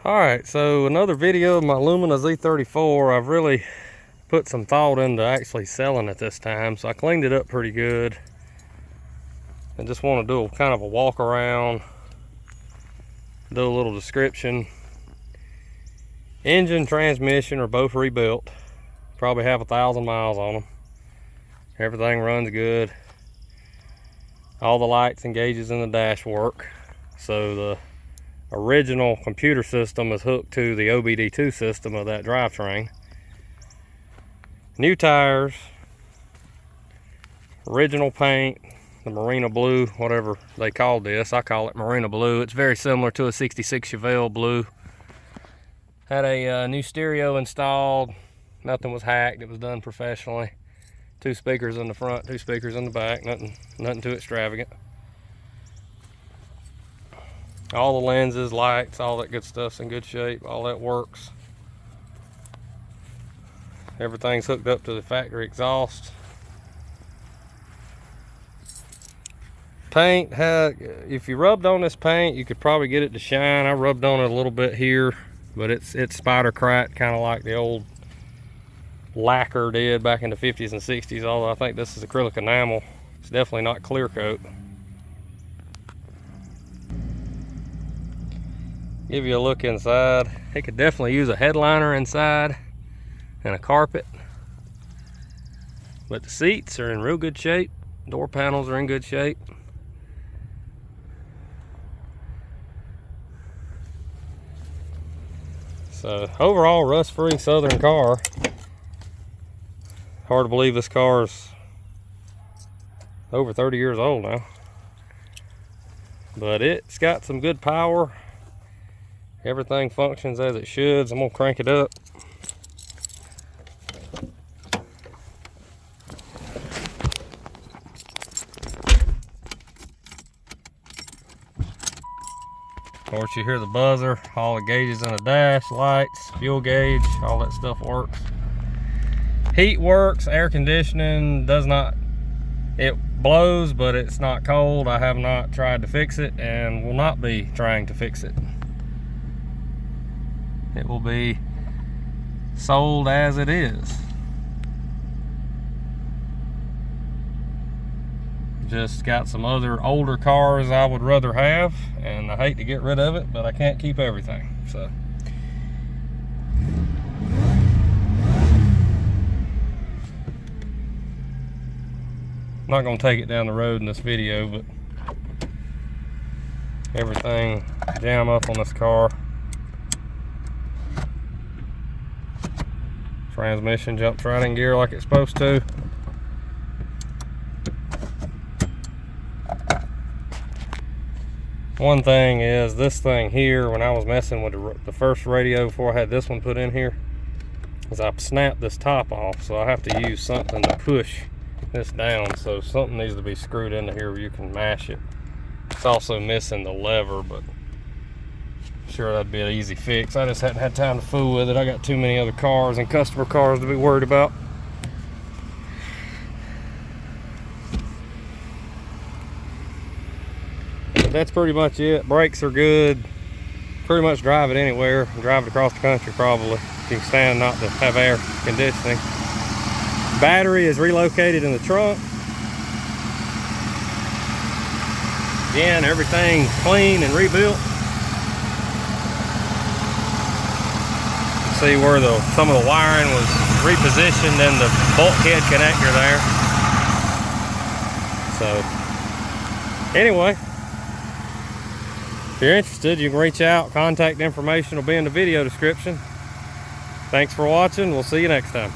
Alright, so another video of my Lumina Z34. I've really put some thought into actually selling it this time, so I cleaned it up pretty good. I just want to do kind of a walk around, do a little description. Engine, transmission are both rebuilt. Probably have 1,000 miles on them. Everything runs good. All the lights and gauges in the dash work. So the original computer system is hooked to the OBD2 system of that drivetrain. New tires, original paint, the Marina Blue, whatever they call this. I call it Marina Blue. It's very similar to a 66 Chevelle blue. Had a new stereo installed. Nothing was hacked. It was done professionally. 2 speakers in the front, 2 speakers in the back. Nothing too extravagant. All the lenses, lights, all that good stuff's in good shape. All that works. Everything's hooked up to the factory exhaust. Paint, if you rubbed on this paint, you could probably get it to shine. I rubbed on it a little bit here, but it's spider cracked, kind of like the old lacquer did back in the 50s and 60s, although I think this is acrylic enamel. It's definitely not clear coat. Give you a look inside. It could definitely use a headliner inside and a carpet. But the seats are in real good shape. Door panels are in good shape. So overall, rust-free Southern car. Hard to believe this car is over 30 years old now. But it's got some good power. Everything functions as it should, so I'm gonna crank it up. Of course, you hear the buzzer, all the gauges in the dash, lights, fuel gauge, all that stuff works. Heat works, air conditioning does not, it blows, but it's not cold. I have not tried to fix it and will not be trying to fix it. It will be sold as it is. Just got some other older cars I would rather have, and I hate to get rid of it, but I can't keep everything. So I'm not gonna take it down the road in this video, but everything jam up on this car. Transmission jumps right in gear like it's supposed to. One thing is, this thing here, when I was messing with the first radio before I had this one put in here, is I snapped this top off, so I have to use something to push this down. So something needs to be screwed into here where you can mash it. It's also missing the lever, but sure that'd be an easy fix. I just hadn't had time to fool with it. I got too many other cars and customer cars to be worried about. But that's pretty much it. Brakes are good. Pretty much drive it anywhere. Drive it across the country probably. If you can stand not to have air conditioning. Battery is relocated in the trunk. Again, everything's clean and rebuilt. See where some of the wiring was repositioned in the bulkhead connector there. So anyway, if you're interested, you can reach out. Contact information will be in the video description. Thanks for watching. We'll see you next time.